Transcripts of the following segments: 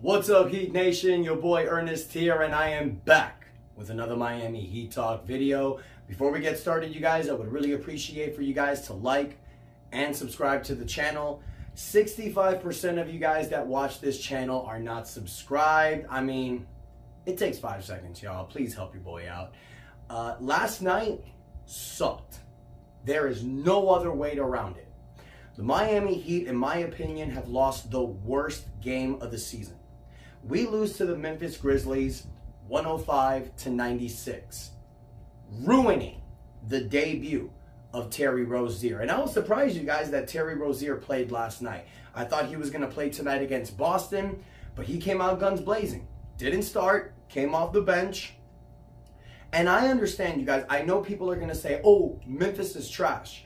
What's up, Heat Nation? Your boy Ernest here, and I am back with another Miami Heat Talk video. Before we get started, you guys, I would really appreciate for you guys to like and subscribe to the channel. 65% of you guys that watch this channel are not subscribed. I mean, it takes 5 seconds, y'all. Please help your boy out. Last night sucked. There is no other way around it. The Miami Heat, in my opinion, have lost the worst game of the season. We lose to the Memphis Grizzlies 105-96, ruining the debut of Terry Rozier. And I was surprised, you guys, that Terry Rozier played last night. I thought he was going to play tonight against Boston, but he came out guns blazing. Didn't start, came off the bench. And I understand, you guys, I know people are going to say, oh, Memphis is trash.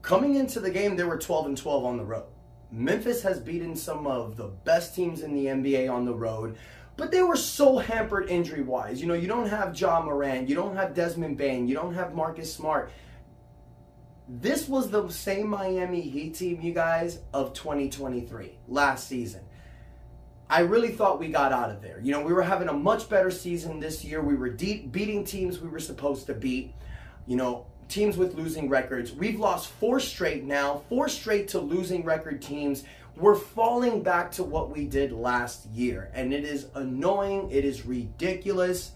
Coming into the game, they were 12-12 on the road. Memphis has beaten some of the best teams in the NBA on the road, but they were so hampered injury-wise. You know, you don't have Ja Morant, you don't have Desmond Bane, you don't have Marcus Smart. This was the same Miami Heat team, you guys, of 2023, last season. I really thought we got out of there. You know, we were having a much better season this year. We were beating teams we were supposed to beat. You know, teams with losing records. We've lost 4 straight now, 4 straight to losing record teams. We're falling back to what we did last year. And it is annoying. It is ridiculous.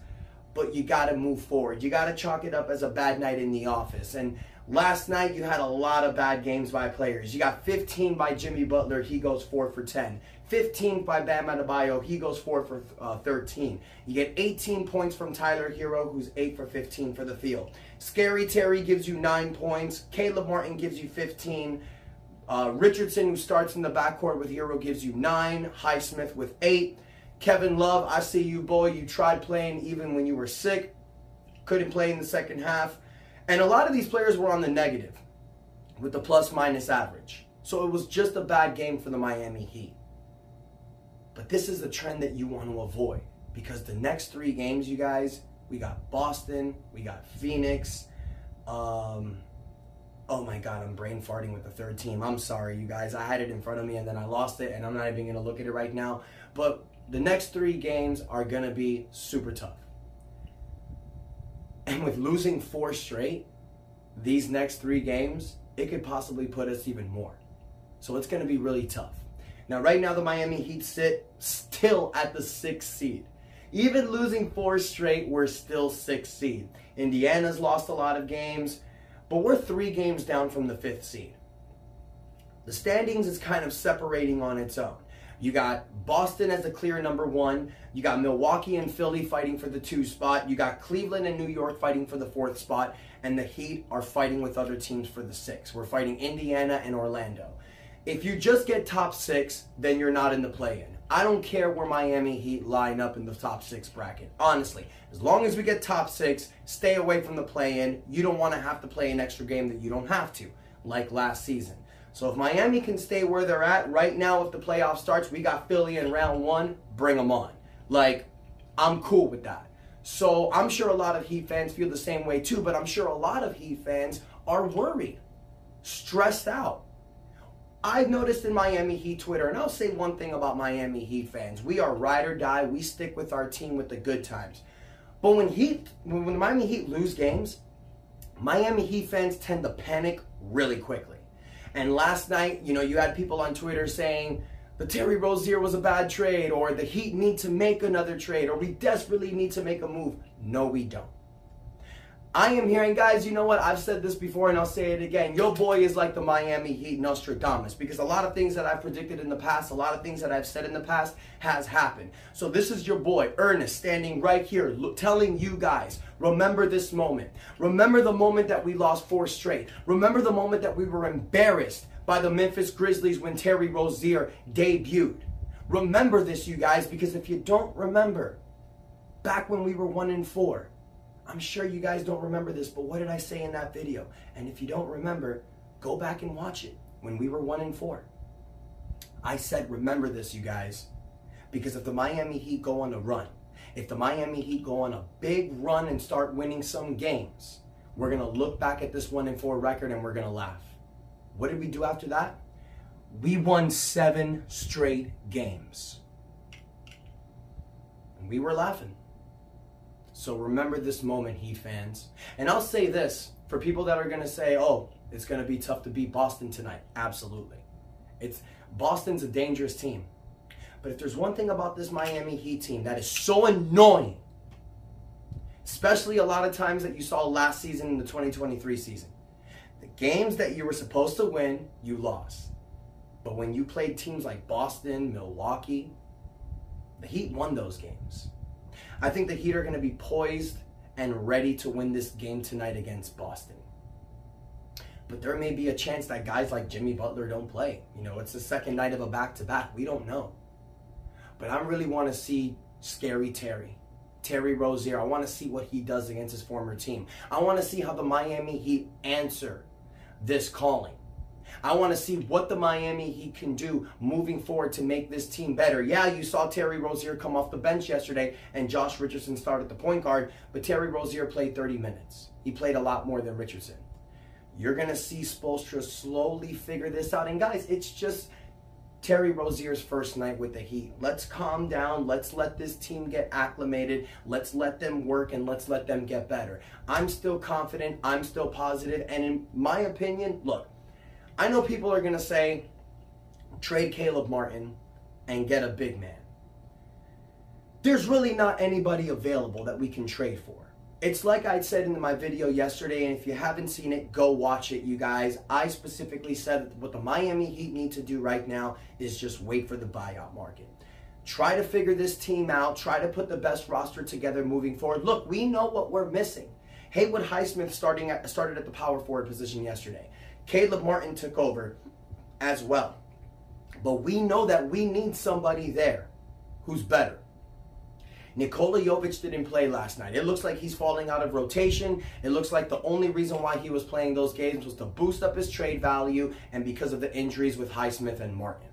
But you got to move forward. You got to chalk it up as a bad night in the office. And last night, you had a lot of bad games by players. You got 15 by Jimmy Butler. He goes 4 for 10. 15 by Bam Adebayo. He goes 4 for 13. You get 18 points from Tyler Hero, who's 8 for 15 for the field. Scary Terry gives you 9 points. Caleb Martin gives you 15. Richardson, who starts in the backcourt with Hero, gives you 9. Highsmith with 8. Kevin Love, I see you, boy. You tried playing even when you were sick. Couldn't play in the second half. And a lot of these players were on the negative with the plus-minus average. So it was just a bad game for the Miami Heat. But this is the trend that you want to avoid, because the next 3 games, you guys, we got Boston, we got Phoenix. Oh my God, I'm brain farting with the 3rd team. I'm sorry, you guys. I had it in front of me and then I lost it, and I'm not even going to look at it right now. But the next 3 games are going to be super tough. And with losing 4 straight, these next 3 games, it could possibly put us even more. So it's going to be really tough. Now, right now, the Miami Heat sit still at the 6th seed. Even losing 4 straight, we're still 6th seed. Indiana's lost a lot of games, but we're 3 games down from the 5th seed. The standings is kind of separating on its own. You got Boston as the clear number 1. You got Milwaukee and Philly fighting for the 2 spot. You got Cleveland and New York fighting for the 4th spot. And the Heat are fighting with other teams for the 6th. We're fighting Indiana and Orlando. If you just get top 6, then you're not in the play-in. I don't care where Miami Heat line up in the top 6 bracket. Honestly, as long as we get top 6, stay away from the play-in. You don't want to have to play an extra game that you don't have to, like last season. So if Miami can stay where they're at right now, if the playoff starts, we got Philly in round 1, bring them on. Like, I'm cool with that. So I'm sure a lot of Heat fans feel the same way too, but I'm sure a lot of Heat fans are worried, stressed out. I've noticed in Miami Heat Twitter, and I'll say one thing about Miami Heat fans. We are ride or die. We stick with our team with the good times. But when the Miami Heat lose games, Miami Heat fans tend to panic really quickly. And last night, you know, you had people on Twitter saying the Terry Rozier was a bad trade, or the Heat need to make another trade, or we desperately need to make a move. No, we don't. I am here, and guys, you know what? I've said this before, and I'll say it again. Your boy is like the Miami Heat Nostradamus, because a lot of things that I've predicted in the past, a lot of things that I've said in the past has happened. So this is your boy, Ernest, standing right here, telling you guys, remember this moment. Remember the moment that we lost 4 straight. Remember the moment that we were embarrassed by the Memphis Grizzlies when Terry Rozier debuted. Remember this, you guys, because if you don't remember, back when we were 1-4, I'm sure you guys don't remember this, but what did I say in that video? And if you don't remember, go back and watch it when we were 1-4. I said, remember this, you guys, because if the Miami Heat go on a run, if the Miami Heat go on a big run and start winning some games, we're going to look back at this 1-4 record and we're going to laugh. What did we do after that? We won 7 straight games. we were laughing. So remember this moment, Heat fans. And I'll say this, for people that are going to say, oh, it's going to be tough to beat Boston tonight. Absolutely. Boston's a dangerous team. But if there's one thing about this Miami Heat team that is so annoying, especially a lot of times that you saw last season in the 2023 season, the games that you were supposed to win, you lost. But when you played teams like Boston, Milwaukee, the Heat won those games. I think the Heat are going to be poised and ready to win this game tonight against Boston. But there may be a chance that guys like Jimmy Butler don't play. You know, it's the second night of a back-to-back. We don't know. But I really want to see Scary Terry Rozier. I want to see what he does against his former team. I want to see how the Miami Heat answer this calling. I want to see what the Miami Heat can do moving forward to make this team better. Yeah, you saw Terry Rozier come off the bench yesterday and Josh Richardson start at the point guard, but Terry Rozier played 30 minutes. He played a lot more than Richardson. You're going to see Spoelstra slowly figure this out. And guys, it's just Terry Rozier's first night with the Heat. Let's calm down. Let's let this team get acclimated. Let's let them work and let's let them get better. I'm still confident. I'm still positive. And in my opinion, look, I know people are going to say, trade Caleb Martin and get a big man. There's really not anybody available that we can trade for. It's like I said in my video yesterday, and if you haven't seen it, go watch it, you guys. I specifically said what the Miami Heat need to do right now is just wait for the buyout market. Try to figure this team out. Try to put the best roster together moving forward. Look, we know what we're missing. Haywood Highsmith started at the power forward position yesterday. Caleb Martin took over as well. But we know that we need somebody there who's better. Nikola Jovic didn't play last night. It looks like he's falling out of rotation. It looks like the only reason why he was playing those games was to boost up his trade value and because of the injuries with Highsmith and Martin.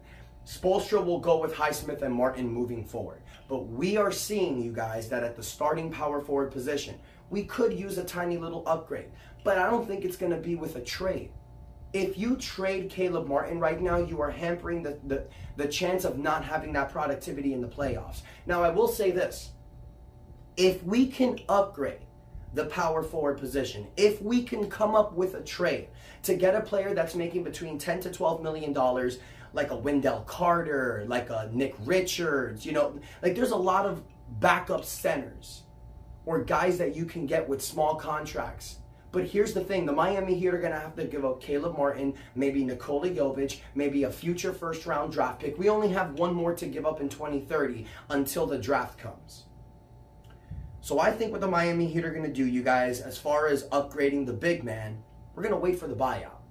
Spoelstra will go with Highsmith and Martin moving forward. But we are seeing, you guys, that at the starting power forward position, we could use a tiny little upgrade. But I don't think it's going to be with a trade. If you trade Caleb Martin right now, you are hampering the chance of not having that productivity in the playoffs. Now, I will say this. If we can upgrade the power forward position, if we can come up with a trade to get a player that's making between $10 to $12 million, like a Wendell Carter, like a Nick Richards, you know, like there's a lot of backup centers or guys that you can get with small contracts. But here's the thing, the Miami Heat are going to have to give up Caleb Martin, maybe Nikola Jovic, maybe a future first-round draft pick. We only have one more to give up in 2030 until the draft comes. So I think what the Miami Heat are going to do, you guys, as far as upgrading the big man, we're going to wait for the buyout.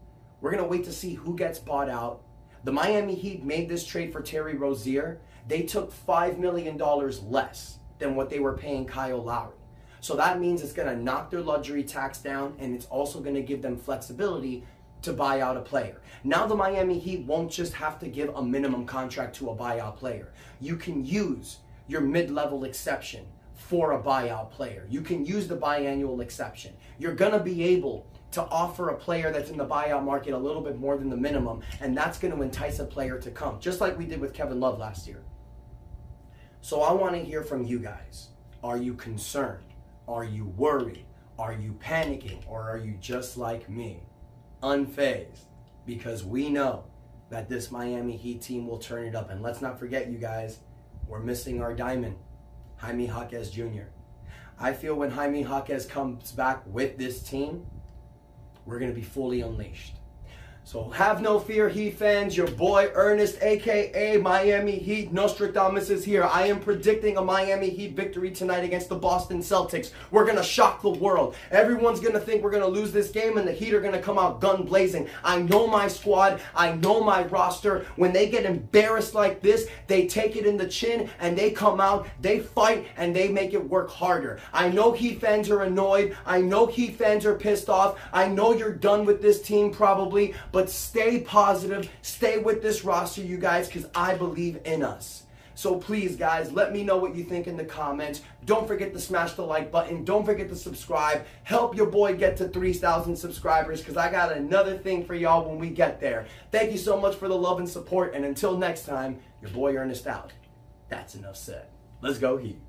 We're going to wait to see who gets bought out. The Miami Heat made this trade for Terry Rozier. They took $5 million less than what they were paying Kyle Lowry. So that means it's going to knock their luxury tax down, and it's also going to give them flexibility to buy out a player. Now the Miami Heat won't just have to give a minimum contract to a buyout player. You can use your mid-level exception for a buyout player. You can use the biannual exception. You're going to be able to offer a player that's in the buyout market a little bit more than the minimum, and that's going to entice a player to come, just like we did with Kevin Love last year. So I want to hear from you guys. Are you concerned? Are you worried? Are you panicking? Or are you just like me, unfazed? Because we know that this Miami Heat team will turn it up. And let's not forget, you guys, we're missing our diamond, Jaime Jaquez Jr. I feel when Jaime Jaquez comes back with this team, we're going to be fully unleashed. So have no fear, Heat fans. Your boy Ernest, a.k.a. Miami Heat Nostradamus, is here. I am predicting a Miami Heat victory tonight against the Boston Celtics. We're going to shock the world. Everyone's going to think we're going to lose this game, and the Heat are going to come out gun blazing. I know my squad. I know my roster. When they get embarrassed like this, they take it in the chin, and they come out, they fight, and they make it work harder. I know Heat fans are annoyed. I know Heat fans are pissed off. I know you're done with this team probably, but stay positive, stay with this roster, you guys, because I believe in us. So please, guys, let me know what you think in the comments. Don't forget to smash the like button. Don't forget to subscribe. Help your boy get to 3,000 subscribers, because I got another thing for y'all when we get there. Thank you so much for the love and support, and until next time, your boy Ernest out. That's enough said. Let's go Heat.